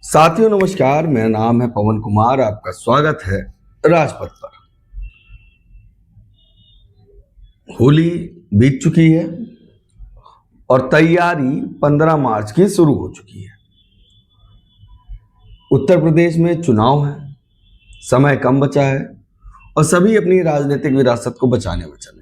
साथियों नमस्कार, मेरा नाम है पवन कुमार। आपका स्वागत है राजपथ पर। होली बीत चुकी है और तैयारी 15 मार्च की शुरू हो चुकी है। उत्तर प्रदेश में चुनाव है, समय कम बचा है और सभी अपनी राजनीतिक विरासत को बचाने में चले।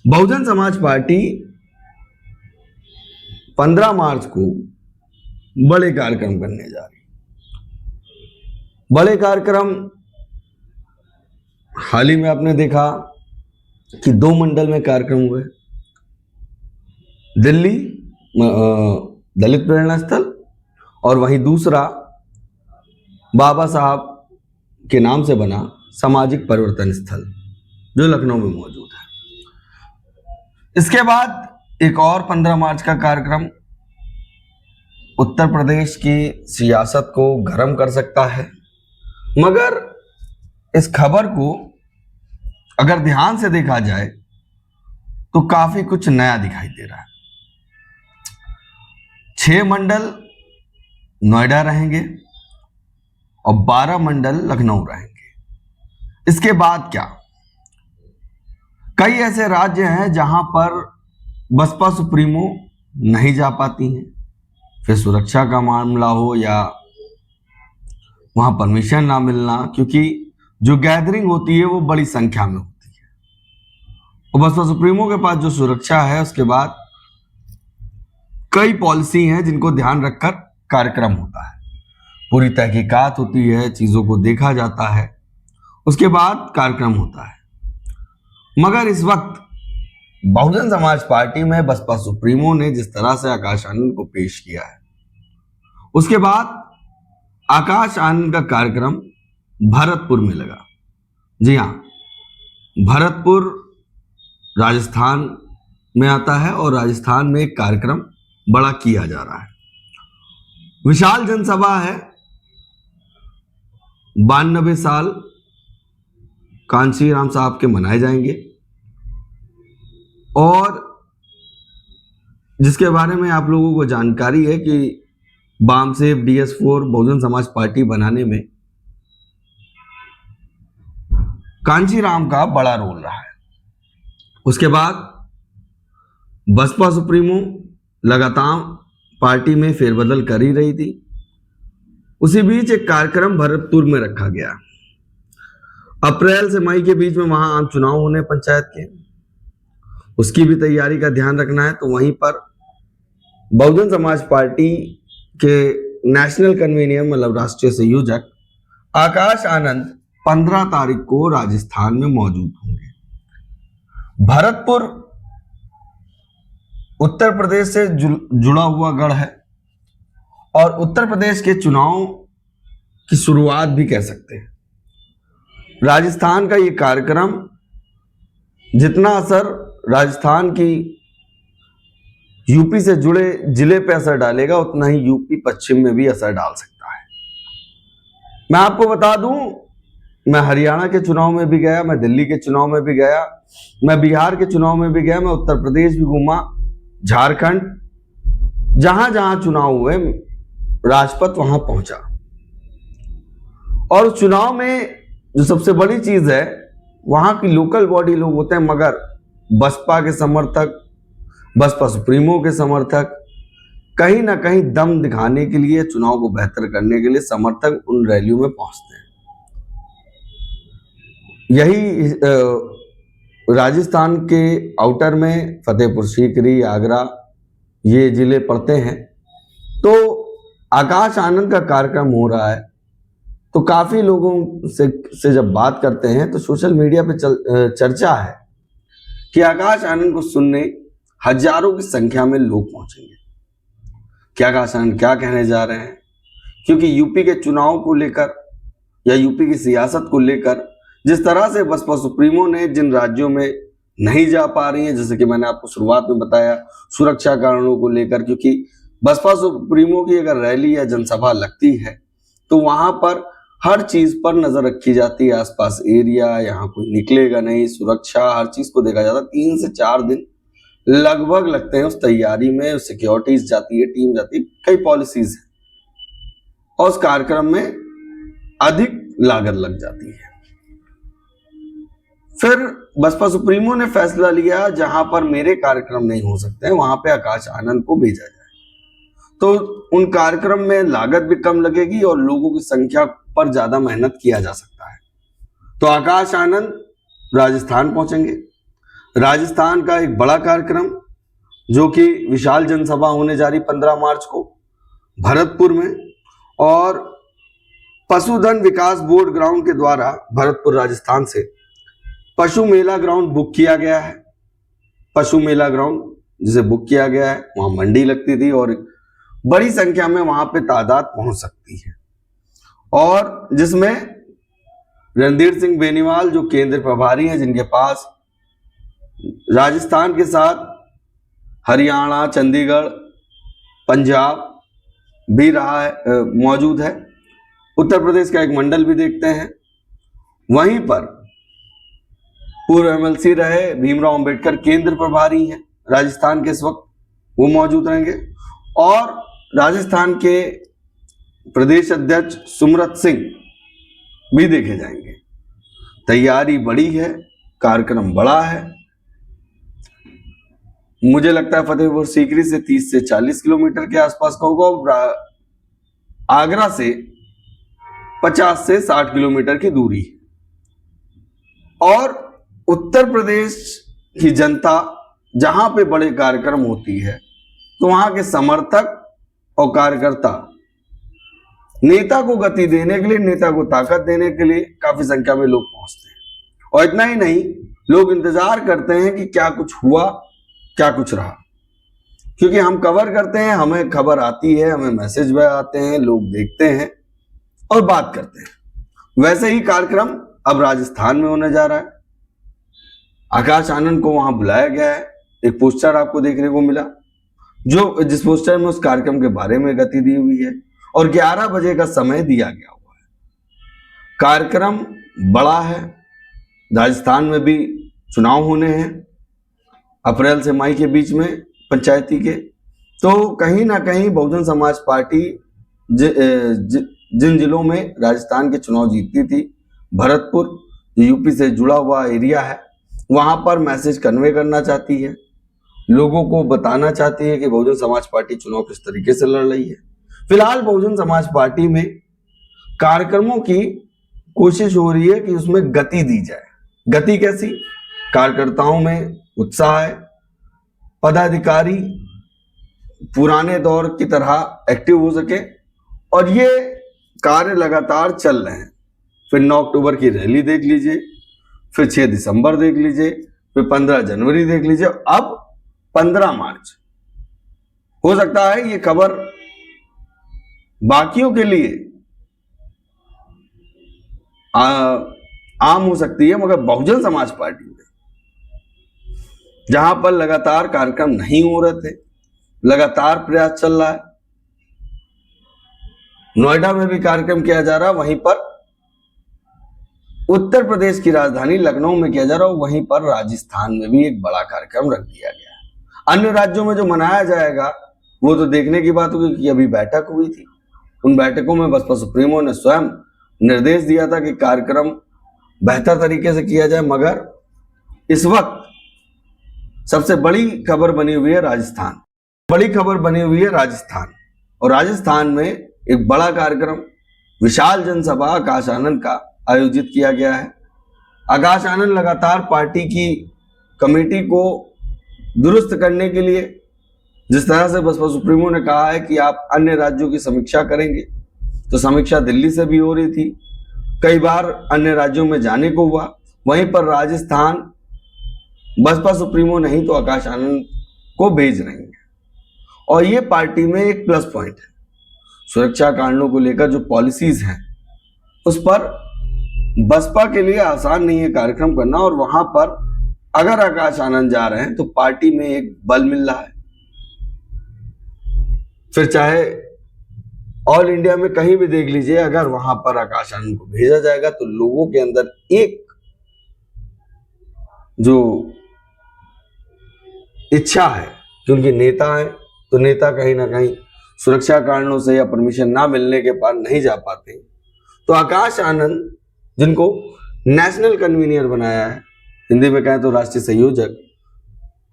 बहुजन समाज पार्टी 15 मार्च को बड़े कार्यक्रम करने जा रही है। बड़े कार्यक्रम हाल ही में आपने देखा कि 2 मंडल में कार्यक्रम हुए। दिल्ली दलित प्रेरणा स्थल और वहीं दूसरा बाबा साहब के नाम से बना सामाजिक परिवर्तन स्थल जो लखनऊ में मौजूद है। इसके बाद एक और 15 मार्च का कार्यक्रम उत्तर प्रदेश की सियासत को गर्म कर सकता है, मगर इस खबर को अगर ध्यान से देखा जाए तो काफी कुछ नया दिखाई दे रहा है। 6 मंडल नोएडा रहेंगे और 12 मंडल लखनऊ रहेंगे। इसके बाद क्या, कई ऐसे राज्य हैं जहां पर बसपा सुप्रीमो नहीं जा पाती हैं, फिर सुरक्षा का मामला हो या वहां परमिशन ना मिलना, क्योंकि जो गैदरिंग होती है वो बड़ी संख्या में होती है और बसपा सुप्रीमो के पास जो सुरक्षा है उसके बाद कई पॉलिसी हैं जिनको ध्यान रखकर कार्यक्रम होता है। पूरी तहकीकात होती है, चीजों को देखा जाता है, उसके बाद कार्यक्रम होता है। मगर इस वक्त बहुजन समाज पार्टी में बसपा सुप्रीमो ने जिस तरह से आकाश आनंद को पेश किया है, उसके बाद आकाश आनंद का कार्यक्रम भरतपुर में लगा। जी हां, भरतपुर राजस्थान में आता है और राजस्थान में एक कार्यक्रम बड़ा किया जा रहा है। विशाल जनसभा है। 92 साल कांची राम साहब के मनाए जाएंगे और जिसके बारे में आप लोगों को जानकारी है कि बामसेफ DS4 बहुजन समाज पार्टी बनाने में कांची राम का बड़ा रोल रहा है। उसके बाद बसपा सुप्रीमो लगातार पार्टी में फेरबदल कर ही रही थी। उसी बीच एक कार्यक्रम भरतपुर में रखा गया। अप्रैल से मई के बीच में वहां आम चुनाव होने पंचायत के, उसकी भी तैयारी का ध्यान रखना है। तो वहीं पर बहुजन समाज पार्टी के नेशनल कन्वीनर मतलब राष्ट्रीय संयोजक आकाश आनंद 15 तारीख को राजस्थान में मौजूद होंगे। भरतपुर उत्तर प्रदेश से जुड़ा हुआ गढ़ है और उत्तर प्रदेश के चुनाव की शुरुआत भी कह सकते हैं। राजस्थान का ये कार्यक्रम जितना असर राजस्थान की यूपी से जुड़े जिले पे असर डालेगा, उतना ही यूपी पश्चिम में भी असर डाल सकता है। मैं आपको बता दूं, मैं हरियाणा के चुनाव में भी गया, मैं दिल्ली के चुनाव में भी गया, मैं बिहार के चुनाव में भी गया, मैं उत्तर प्रदेश भी घूमा, झारखंड, जहां जहां चुनाव हुए राजपथ वहां पहुंचा। और चुनाव में जो सबसे बड़ी चीज है, वहां की लोकल बॉडी लोग होते हैं, मगर बसपा के समर्थक, बसपा सुप्रीमो के समर्थक कहीं ना कहीं दम दिखाने के लिए, चुनाव को बेहतर करने के लिए समर्थक उन रैलियों में पहुंचते हैं। यही राजस्थान के आउटर में फतेहपुर सीकरी, आगरा, ये जिले पड़ते हैं। तो आकाश आनंद का कार्यक्रम हो रहा है, तो काफी लोगों से जब बात करते हैं तो सोशल मीडिया पे चर्चा है कि आकाश आनंद को सुनने हजारों की संख्या में लोग पहुंचेंगे। क्या आकाश आनंद क्या कहने जा रहे हैं, क्योंकि यूपी के चुनाव को लेकर या यूपी की सियासत को लेकर जिस तरह से बसपा सुप्रीमो ने जिन राज्यों में नहीं जा पा रही है, जैसे कि मैंने आपको शुरुआत में बताया, सुरक्षा कारणों को लेकर, क्योंकि बसपा सुप्रीमो की अगर रैली या जनसभा लगती है तो वहां पर हर चीज पर नजर रखी जाती है, आसपास एरिया, यहाँ कोई निकलेगा नहीं, सुरक्षा, हर चीज को देखा जाता है। 3 से 4 दिन लगभग लगते हैं उस तैयारी में, सिक्योरिटीज जाती है, टीम जाती है, कई पॉलिसीज है। और उस कार्यक्रम में अधिक लागत लग जाती है। फिर बसपा सुप्रीमो ने फैसला लिया जहां पर मेरे कार्यक्रम नहीं हो सकते हैं वहां पे आकाश आनंद को भेजा जाए, तो उन कार्यक्रम में लागत भी कम लगेगी और लोगों की संख्या पर ज्यादा मेहनत किया जा सकता है। तो आकाश आनंद राजस्थान पहुंचेंगे। राजस्थान का एक बड़ा कार्यक्रम जो कि विशाल जनसभा होने जा रही 15 मार्च को भरतपुर में, और पशुधन विकास बोर्ड ग्राउंड के द्वारा भरतपुर राजस्थान से पशु मेला ग्राउंड बुक किया गया है। पशु मेला ग्राउंड जिसे बुक किया गया है, वहां मंडी लगती थी और बड़ी संख्या में वहां पे तादाद पहुंच सकती है, और जिसमें रणधीर सिंह बेनीवाल जो केंद्र प्रभारी हैं, जिनके पास राजस्थान के साथ हरियाणा, चंडीगढ़, पंजाब भी रहा है, मौजूद है, उत्तर प्रदेश का एक मंडल भी देखते हैं। वहीं पर पूर्व एमएलसी रहे भीमराव अंबेडकर केंद्र प्रभारी हैं राजस्थान के इस वक्त, वो मौजूद रहेंगे, और राजस्थान के प्रदेश अध्यक्ष सुमरत सिंह भी देखे जाएंगे। तैयारी बड़ी है, कार्यक्रम बड़ा है। मुझे लगता है फतेहपुर सीकरी से 30 से 40 किलोमीटर के आसपास का होगा, आगरा से 50 से 60 किलोमीटर की दूरी। और उत्तर प्रदेश की जनता जहां पे बड़े कार्यक्रम होती है तो वहां के समर्थक और कार्यकर्ता नेता को गति देने के लिए, नेता को ताकत देने के लिए काफी संख्या में लोग पहुंचते हैं। और इतना ही नहीं, लोग इंतजार करते हैं कि क्या कुछ हुआ, क्या कुछ रहा, क्योंकि हम कवर करते हैं, हमें खबर आती है, हमें मैसेज आते हैं, लोग देखते हैं और बात करते हैं। वैसे ही कार्यक्रम अब राजस्थान में होने जा रहा है। आकाश आनंद को वहां बुलाया गया है। एक पोस्टर आपको देखने को मिला, जिस पोस्टर में उस कार्यक्रम के बारे में गति दी हुई है, और 11 बजे का समय दिया गया हुआ है। कार्यक्रम बड़ा है। राजस्थान में भी चुनाव होने हैं अप्रैल से मई के बीच में, पंचायती के। तो कहीं ना कहीं बहुजन समाज पार्टी जिन जिलों में राजस्थान के चुनाव जीतती थी, भरतपुर जो यूपी से जुड़ा हुआ एरिया है, वहां पर मैसेज कन्वे करना चाहती है, लोगों को बताना चाहती है कि बहुजन समाज पार्टी चुनाव किस तरीके से लड़ रही है। फिलहाल बहुजन समाज पार्टी में कार्यक्रमों की कोशिश हो रही है कि उसमें गति दी जाए। गति कैसी? कार्यकर्ताओं में उत्साह है, पदाधिकारी पुराने दौर की तरह एक्टिव हो सके, और ये कार्य लगातार चल रहे हैं। फिर 9 अक्टूबर की रैली देख लीजिए, फिर 6 दिसंबर देख लीजिए, फिर 15 जनवरी देख लीजिए, अब 15 मार्च। हो सकता है ये खबर बाकियों के लिए आम हो सकती है, मगर बहुजन समाज पार्टी में जहां पर लगातार कार्यक्रम नहीं हो रहे थे, लगातार प्रयास चल रहा है। नोएडा में भी कार्यक्रम किया जा रहा है, वहीं पर उत्तर प्रदेश की राजधानी लखनऊ में किया जा रहा है, वहीं पर राजस्थान में भी एक बड़ा कार्यक्रम रख दिया गया है। अन्य राज्यों में जो मनाया जाएगा वो तो देखने की बात होगी, कि अभी बैठक हुई थी। उन बैठकों में बसपा सुप्रीमो ने स्वयं निर्देश दिया था कि कार्यक्रम बेहतर तरीके से किया जाए, मगर इस वक्त सबसे बड़ी खबर बनी हुई है राजस्थान। बड़ी खबर बनी हुई है राजस्थान, और राजस्थान में एक बड़ा कार्यक्रम विशाल जनसभा आकाश आनंद का आयोजित किया गया है। आकाश आनंद लगातार पार्टी की कमेटी को दुरुस्त करने के लिए, जिस तरह से बसपा सुप्रीमो ने कहा है कि आप अन्य राज्यों की समीक्षा करेंगे, तो समीक्षा दिल्ली से भी हो रही थी, कई बार अन्य राज्यों में जाने को हुआ। वहीं पर राजस्थान बसपा सुप्रीमो नहीं तो आकाश आनंद को भेज रही है, और ये पार्टी में एक प्लस पॉइंट है। सुरक्षा कारणों को लेकर जो पॉलिसीज हैं उस पर बसपा के लिए आसान नहीं है कार्यक्रम करना, और वहां पर अगर आकाश आनंद जा रहे हैं तो पार्टी में एक बल मिल रहा है। फिर चाहे ऑल इंडिया में कहीं भी देख लीजिए, अगर वहां पर आकाश आनंद को भेजा जाएगा तो लोगों के अंदर एक जो इच्छा है कि उनके नेता है, तो नेता कहीं ना कहीं सुरक्षा कारणों से या परमिशन ना मिलने के पार नहीं जा पाते, तो आकाश आनंद, जिनको नेशनल कन्वीनियर बनाया है, हिंदी में कहें तो राष्ट्रीय संयोजक,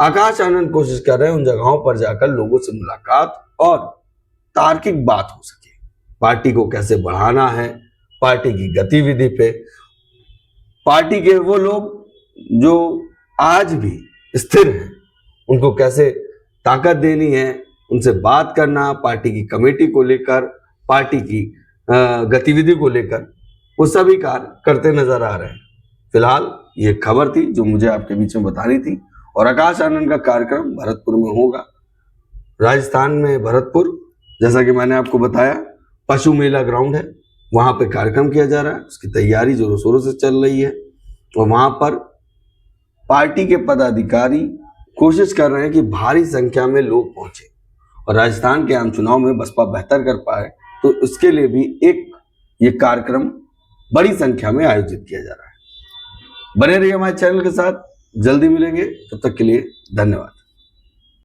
आकाश आनंद कोशिश कर रहे हैं उन जगहों पर जाकर लोगों से मुलाकात और तार्किक बात हो सके, पार्टी को कैसे बढ़ाना है, पार्टी की गतिविधि पे, पार्टी के वो लोग जो आज भी स्थिर हैं उनको कैसे ताकत देनी है, उनसे बात करना, पार्टी की कमेटी को लेकर, पार्टी की गतिविधि को लेकर, वो सभी कार्य करते नजर आ रहे हैं। फिलहाल ये खबर थी जो मुझे आपके बीच में बतानी थी। और आकाश आनंद का कार्यक्रम भरतपुर में होगा, राजस्थान में भरतपुर, जैसा कि मैंने आपको बताया पशु मेला ग्राउंड है, वहां पे कार्यक्रम किया जा रहा है, उसकी तैयारी जोरों शोरों से चल रही है। और वहां पर पार्टी के पदाधिकारी कोशिश कर रहे हैं कि भारी संख्या में लोग पहुंचे और राजस्थान के आम चुनाव में बसपा बेहतर कर पाए, तो उसके लिए भी एक ये कार्यक्रम बड़ी संख्या में आयोजित किया जा रहा है। बने रहिए हमारे चैनल के साथ, जल्दी मिलेंगे, तब तक के लिए धन्यवाद।